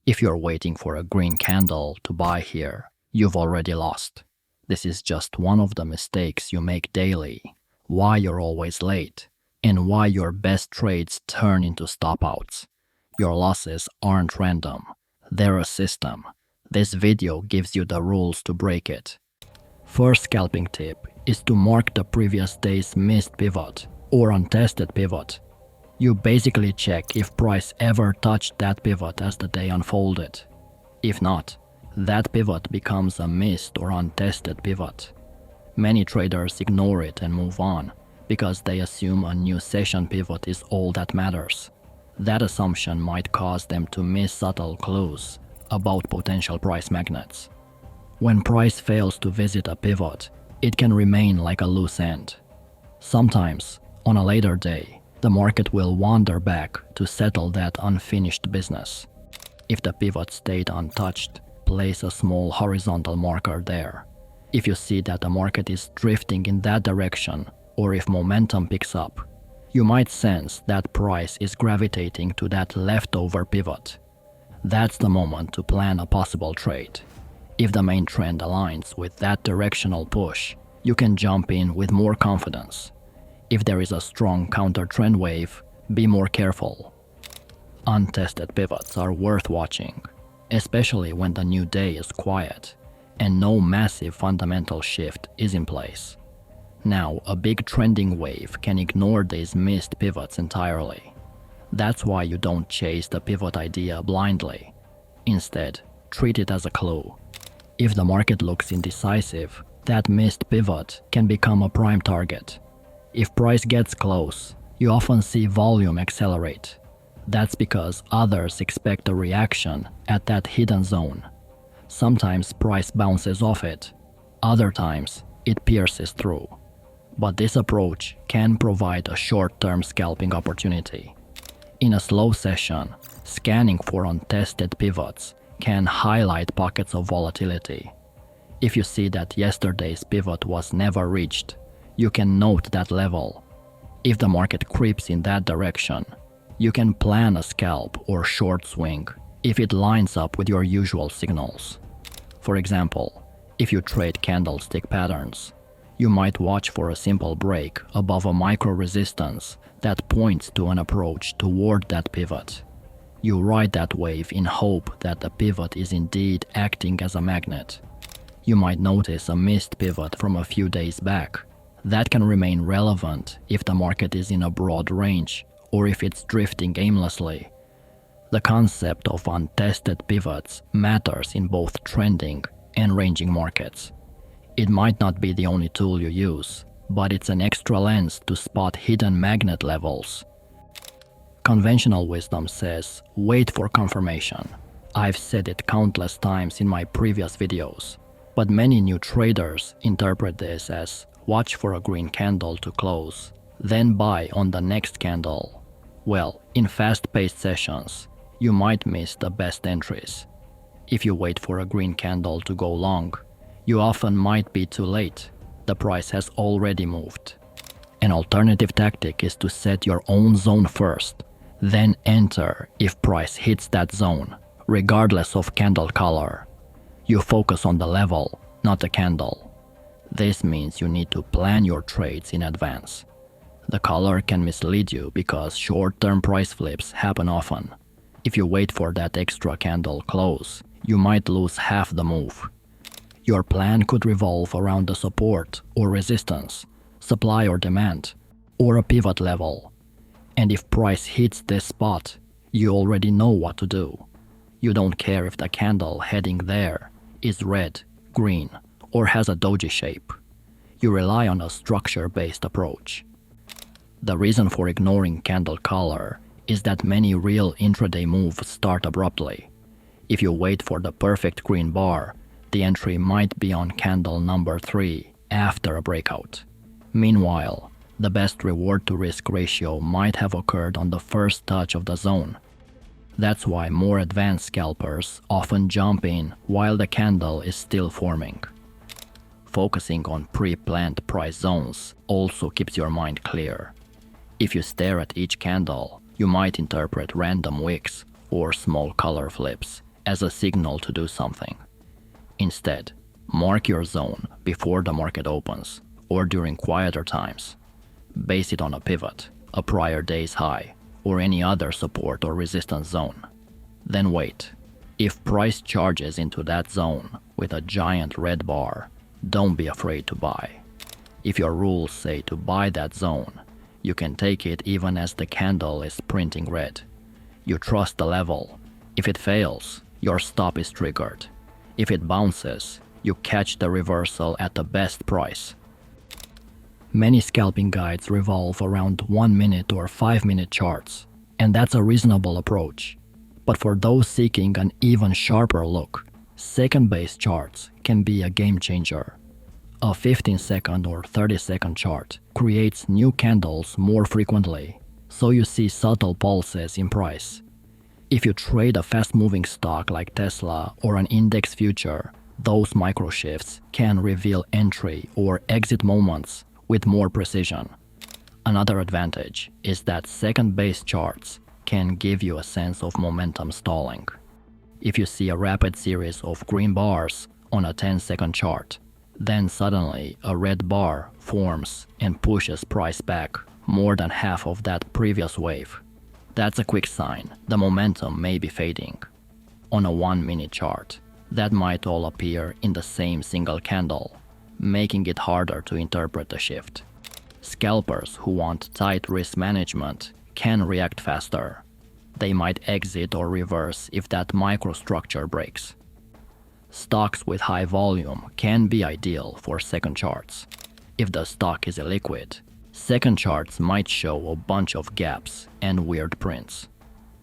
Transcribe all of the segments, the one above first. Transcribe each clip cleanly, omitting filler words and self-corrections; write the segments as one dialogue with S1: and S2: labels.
S1: If you're waiting for a green candle to buy here, you've already lost. This is just one of the mistakes you make daily, why you're always late, and why your best trades turn into stop-outs. Your losses aren't random, they're a system. This video gives you the rules to break it. First scalping tip is to mark the previous day's missed pivot or untested pivot. You basically check if price ever touched that pivot as the day unfolded. If not, that pivot becomes a missed or untested pivot. Many traders ignore it and move on because they assume a new session pivot is all that matters. That assumption might cause them to miss subtle clues about potential price magnets. When price fails to visit a pivot, it can remain like a loose end. Sometimes, on a later day, the market will wander back to settle that unfinished business. If the pivot stayed untouched, place a small horizontal marker there. If you see that the market is drifting in that direction, or if momentum picks up, you might sense that price is gravitating to that leftover pivot. That's the moment to plan a possible trade. If the main trend aligns with that directional push, you can jump in with more confidence. If there is a strong counter-trend wave, be more careful. Untested pivots are worth watching, especially when the new day is quiet and no massive fundamental shift is in place. Now, a big trending wave can ignore these missed pivots entirely. That's why you don't chase the pivot idea blindly. Instead, treat it as a clue. If the market looks indecisive, that missed pivot can become a prime target. If price gets close, you often see volume accelerate. That's because others expect a reaction at that hidden zone. Sometimes price bounces off it, other times it pierces through. But this approach can provide a short-term scalping opportunity. In a slow session, scanning for untested pivots can highlight pockets of volatility. If you see that yesterday's pivot was never reached, you can note that level. If the market creeps in that direction, you can plan a scalp or short swing if it lines up with your usual signals. For example, if you trade candlestick patterns, you might watch for a simple break above a micro resistance that points to an approach toward that pivot. You ride that wave in hope that the pivot is indeed acting as a magnet. You might notice a missed pivot from a few days back. That can remain relevant if the market is in a broad range or if it's drifting aimlessly. The concept of untested pivots matters in both trending and ranging markets. It might not be the only tool you use, but it's an extra lens to spot hidden magnet levels. Conventional wisdom says, wait for confirmation. I've said it countless times in my previous videos, but many new traders interpret this as watch for a green candle to close, then buy on the next candle. Well, in fast-paced sessions, you might miss the best entries. If you wait for a green candle to go long, you often might be too late. The price has already moved. An alternative tactic is to set your own zone first, then enter if price hits that zone, regardless of candle color. You focus on the level, not the candle. This means you need to plan your trades in advance. The color can mislead you because short-term price flips happen often. If you wait for that extra candle close, you might lose half the move. Your plan could revolve around a support or resistance, supply or demand, or a pivot level. And if price hits this spot, you already know what to do. You don't care if the candle heading there is red, green, or has a doji shape. You rely on a structure-based approach. The reason for ignoring candle color is that many real intraday moves start abruptly. If you wait for the perfect green bar, the entry might be on candle number 3 after a breakout. Meanwhile, the best reward to risk ratio might have occurred on the first touch of the zone. That's why more advanced scalpers often jump in while the candle is still forming. Focusing on pre-planned price zones also keeps your mind clear. If you stare at each candle, you might interpret random wicks or small color flips as a signal to do something. Instead, mark your zone before the market opens or during quieter times. Base it on a pivot, a prior day's high, or any other support or resistance zone. Then wait. If price charges into that zone with a giant red bar, don't be afraid to buy. If your rules say to buy that zone, you can take it even as the candle is printing red. You trust the level. If it fails, your stop is triggered. If it bounces, you catch the reversal at the best price. Many scalping guides revolve around 1 minute or 5 minute charts, and that's a reasonable approach. But for those seeking an even sharper look, second-based charts can be a game changer. A 15-second or 30-second chart creates new candles more frequently, so you see subtle pulses in price. If you trade a fast-moving stock like Tesla or an index future, those micro-shifts can reveal entry or exit moments with more precision. Another advantage is that second-based charts can give you a sense of momentum stalling. If you see a rapid series of green bars on a 10-second chart, then suddenly a red bar forms and pushes price back more than half of that previous wave. That's a quick sign the momentum may be fading. On a 1-minute chart, that might all appear in the same single candle, making it harder to interpret the shift. Scalpers who want tight risk management can react faster. They might exit or reverse if that microstructure breaks. Stocks with high volume can be ideal for second charts. If the stock is illiquid, second charts might show a bunch of gaps and weird prints.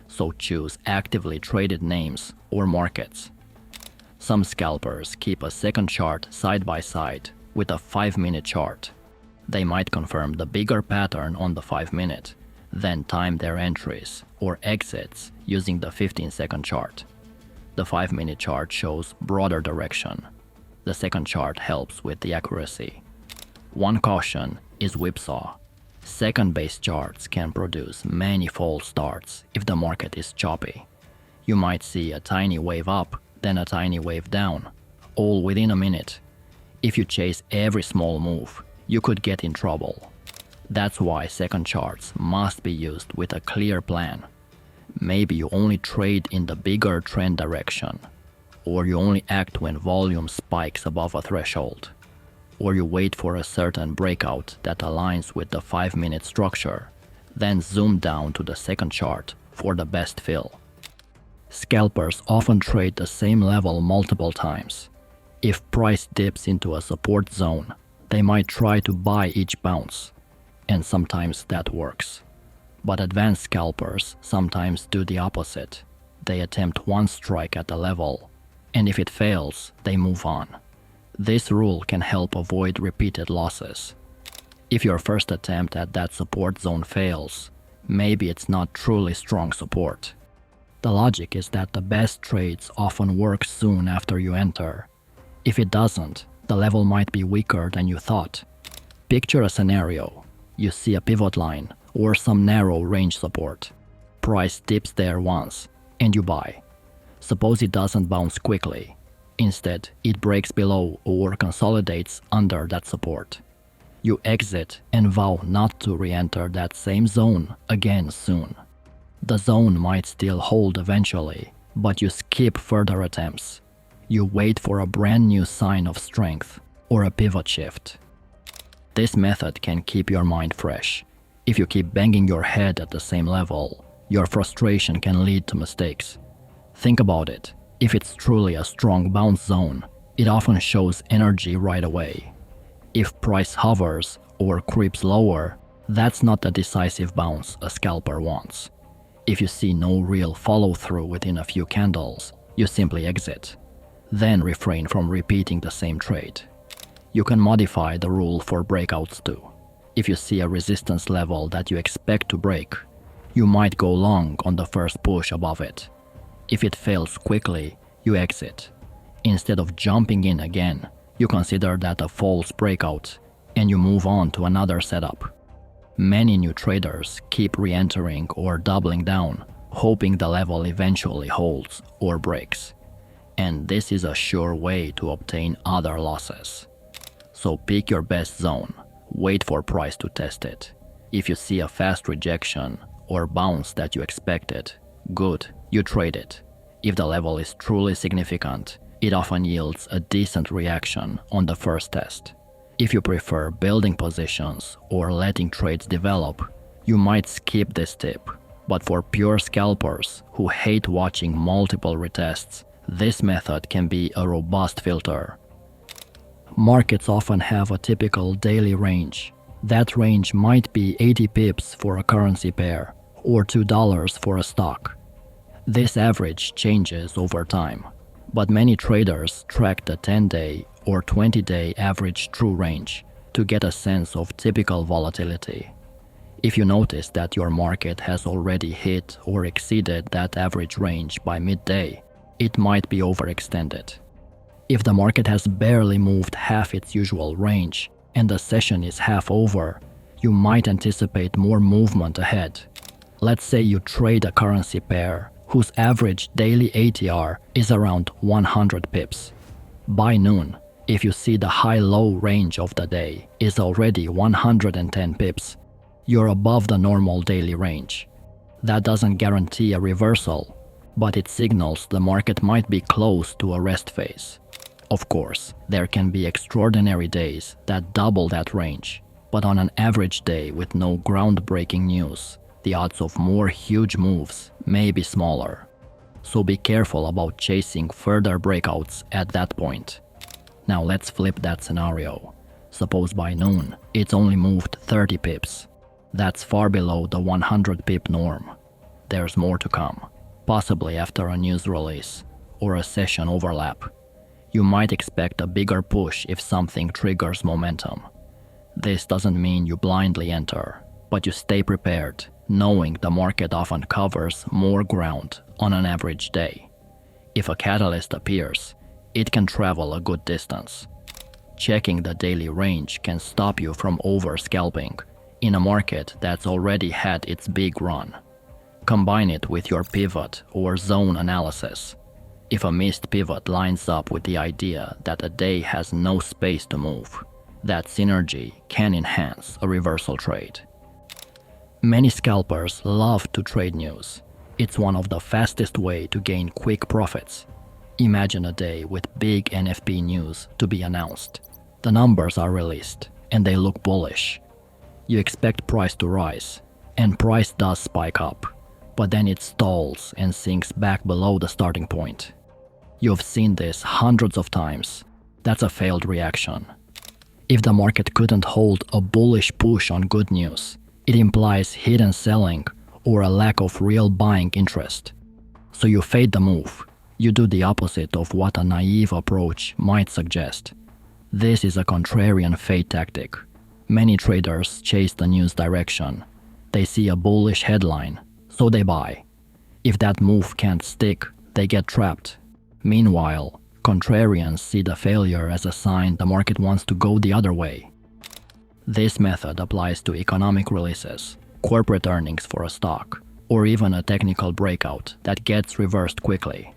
S1: So choose actively traded names or markets. Some scalpers keep a second chart side by side with a 5-minute chart. They might confirm the bigger pattern on the 5-minute, then time their entries or exits using the 15-second chart. The 5-minute chart shows broader direction. The second chart helps with the accuracy. One caution is whipsaw. Second-based charts can produce many false starts if the market is choppy. You might see a tiny wave up, then a tiny wave down, all within a minute. If you chase every small move, you could get in trouble. That's why second charts must be used with a clear plan. Maybe you only trade in the bigger trend direction, or you only act when volume spikes above a threshold, or you wait for a certain breakout that aligns with the 5-minute structure, then zoom down to the second chart for the best fill. Scalpers often trade the same level multiple times. If price dips into a support zone, they might try to buy each bounce, and sometimes that works. But advanced scalpers sometimes do the opposite. They attempt one strike at the level, and if it fails, they move on. This rule can help avoid repeated losses. If your first attempt at that support zone fails, maybe it's not truly strong support. The logic is that the best trades often work soon after you enter. If it doesn't, the level might be weaker than you thought. Picture a scenario. You see a pivot line or some narrow range support. Price dips there once, and you buy. Suppose it doesn't bounce quickly. Instead, it breaks below or consolidates under that support. You exit and vow not to re-enter that same zone again soon. The zone might still hold eventually, but you skip further attempts. You wait for a brand new sign of strength or a pivot shift. This method can keep your mind fresh. If you keep banging your head at the same level, your frustration can lead to mistakes. Think about it. If it's truly a strong bounce zone, it often shows energy right away. If price hovers or creeps lower, that's not the decisive bounce a scalper wants. If you see no real follow-through within a few candles, you simply exit. Then refrain from repeating the same trade. You can modify the rule for breakouts too. If you see a resistance level that you expect to break, you might go long on the first push above it. If it fails quickly, you exit. Instead of jumping in again, you consider that a false breakout and you move on to another setup. Many new traders keep re-entering or doubling down hoping the level eventually holds or breaks. And this is a sure way to obtain other losses. So pick your best zone, wait for price to test it. If you see a fast rejection or bounce that you expected, good, you trade it. If the level is truly significant, it often yields a decent reaction on the first test. If you prefer building positions or letting trades develop, you might skip this tip. But for pure scalpers who hate watching multiple retests, this method can be a robust filter. Markets often have a typical daily range. That range might be 80 pips for a currency pair or $2 for a stock. This average changes over time, but many traders track the 10-day or 20-day average true range to get a sense of typical volatility. If you notice that your market has already hit or exceeded that average range by midday, it might be overextended. If the market has barely moved half its usual range and the session is half over, you might anticipate more movement ahead. Let's say you trade a currency pair whose average daily ATR is around 100 pips. By noon, if you see the high-low range of the day is already 110 pips, you're above the normal daily range. That doesn't guarantee a reversal, but it signals the market might be close to a rest phase. Of course, there can be extraordinary days that double that range, but on an average day with no groundbreaking news, the odds of more huge moves may be smaller. So be careful about chasing further breakouts at that point. Now let's flip that scenario. Suppose by noon, it's only moved 30 pips. That's far below the 100 pip norm. There's more to come, possibly after a news release or a session overlap. You might expect a bigger push if something triggers momentum. This doesn't mean you blindly enter, but you stay prepared, knowing the market often covers more ground on an average day. If a catalyst appears, it can travel a good distance. Checking the daily range can stop you from over-scalping in a market that's already had its big run. Combine it with your pivot or zone analysis. If a missed pivot lines up with the idea that a day has no space to move, that synergy can enhance a reversal trade. Many scalpers love to trade news. It's one of the fastest ways to gain quick profits. Imagine a day with big NFP news to be announced. The numbers are released, and they look bullish. You expect price to rise, and price does spike up, but then it stalls and sinks back below the starting point. You've seen this hundreds of times. That's a failed reaction. If the market couldn't hold a bullish push on good news, it implies hidden selling or a lack of real buying interest. So you fade the move. You do the opposite of what a naive approach might suggest. This is a contrarian fade tactic. Many traders chase the news direction. They see a bullish headline, so they buy. If that move can't stick, they get trapped. Meanwhile, contrarians see the failure as a sign the market wants to go the other way. This method applies to economic releases, corporate earnings for a stock, or even a technical breakout that gets reversed quickly.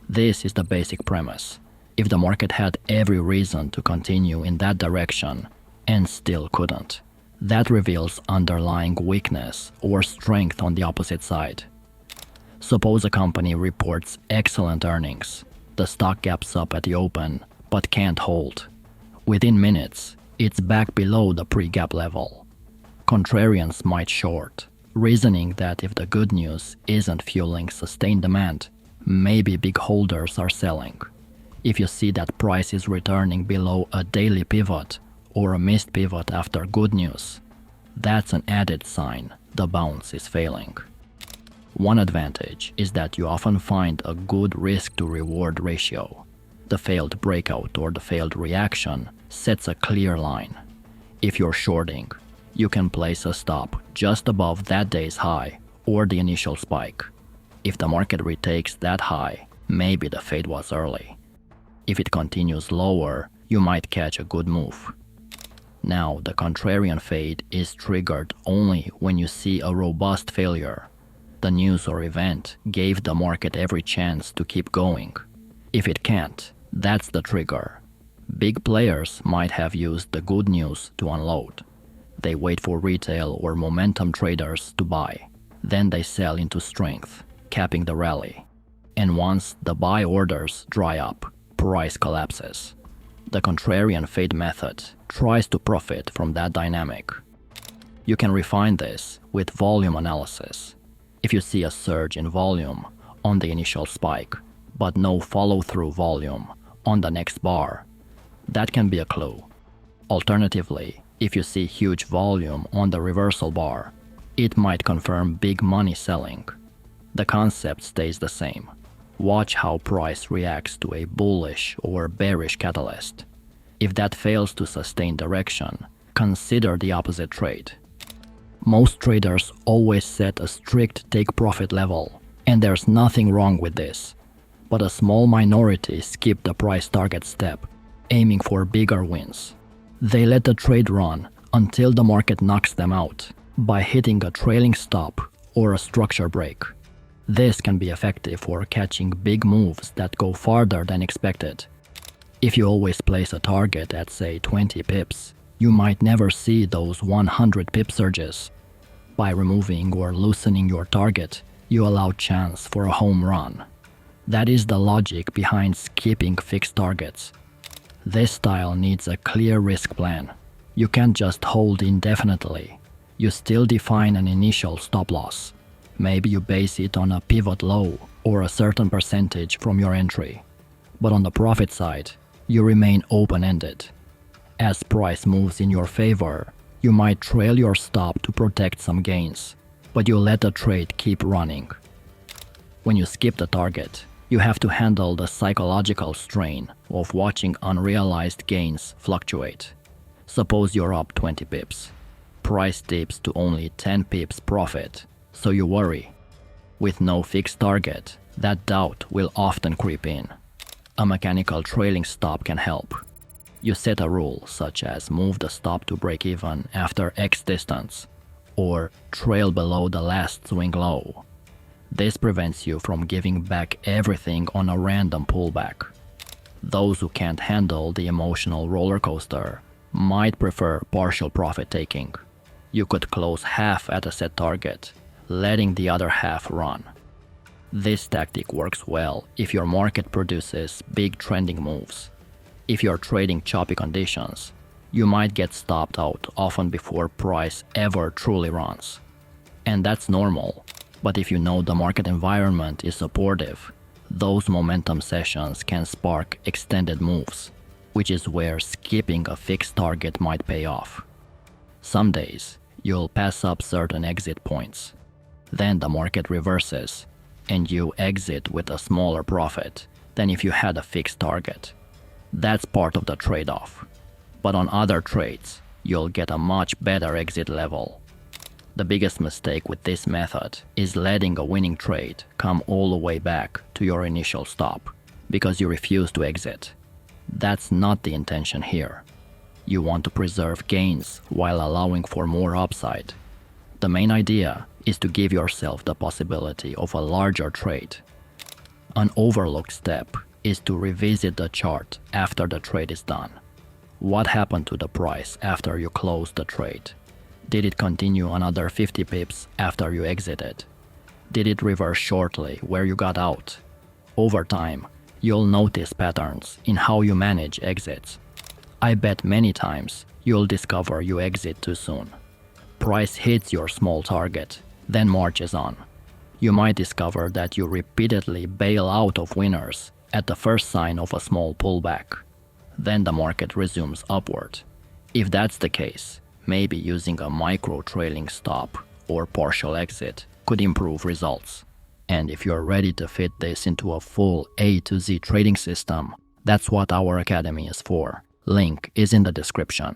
S1: This is the basic premise. If the market had every reason to continue in that direction and still couldn't, that reveals underlying weakness or strength on the opposite side. Suppose a company reports excellent earnings. The stock gaps up at the open, but can't hold. Within minutes, it's back below the pre-gap level. Contrarians might short, reasoning that if the good news isn't fueling sustained demand, maybe big holders are selling. If you see that price is returning below a daily pivot or a missed pivot after good news, that's an added sign the bounce is failing. One advantage is that you often find a good risk-to-reward ratio. The failed breakout or the failed reaction sets a clear line. If you're shorting, you can place a stop just above that day's high or the initial spike. If the market retakes that high, maybe the fade was early. If it continues lower, you might catch a good move. Now, the contrarian fade is triggered only when you see a robust failure. the news or event gave the market every chance to keep going. If it can't, that's the trigger. Big players might have used the good news to unload. They wait for retail or momentum traders to buy. Then they sell into strength, capping the rally. And once the buy orders dry up, price collapses. The contrarian fade method tries to profit from that dynamic. You can refine this with volume analysis. If you see a surge in volume on the initial spike, but no follow-through volume on the next bar, that can be a clue. Alternatively, if you see huge volume on the reversal bar, it might confirm big money selling. The concept stays the same. Watch how price reacts to a bullish or bearish catalyst. If that fails to sustain direction, consider the opposite trade. Most traders always set a strict take-profit level, and there's nothing wrong with this. But a small minority skip the price target step, aiming for bigger wins. They let the trade run until the market knocks them out by hitting a trailing stop or a structure break. This can be effective for catching big moves that go farther than expected. If you always place a target at, say, 20 pips, you might never see those 100 pip surges. By removing or loosening your target, you allow chance for a home run. That is the logic behind skipping fixed targets. This style needs a clear risk plan. You can't just hold indefinitely. You still define an initial stop loss. Maybe you base it on a pivot low or a certain percentage from your entry. But on the profit side, you remain open-ended. As price moves in your favor, you might trail your stop to protect some gains, but you let the trade keep running. When you skip the target, you have to handle the psychological strain of watching unrealized gains fluctuate. Suppose you're up 20 pips. Price dips to only 10 pips profit, so you worry. With no fixed target, that doubt will often creep in. A mechanical trailing stop can help. You set a rule such as move the stop to break even after X distance, or trail below the last swing low. This prevents you from giving back everything on a random pullback. Those who can't handle the emotional roller coaster might prefer partial profit taking. You could close half at a set target, letting the other half run. This tactic works well if your market produces big trending moves. If you're trading choppy conditions, you might get stopped out often before price ever truly runs. And that's normal, but if you know the market environment is supportive, those momentum sessions can spark extended moves, which is where skipping a fixed target might pay off. Some days, you'll pass up certain exit points. Then the market reverses, and you exit with a smaller profit than if you had a fixed target. That's part of the trade-off. But on other trades, you'll get a much better exit level. The biggest mistake with this method is letting a winning trade come all the way back to your initial stop because you refuse to exit. That's not the intention here. You want to preserve gains while allowing for more upside. The main idea is to give yourself the possibility of a larger trade. An overlooked step is to revisit the chart after the trade is done. What happened to the price after you closed the trade? Did it continue another 50 pips after you exited? Did it reverse shortly where you got out? Over time, you'll notice patterns in how you manage exits. I bet many times you'll discover you exit too soon. Price hits your small target, then marches on. You might discover that you repeatedly bail out of winners at the first sign of a small pullback. Then the market resumes upward. If that's the case, maybe using a micro trailing stop or partial exit could improve results. And if you're ready to fit this into a full A to Z trading system, that's what our academy is for. Link is in the description.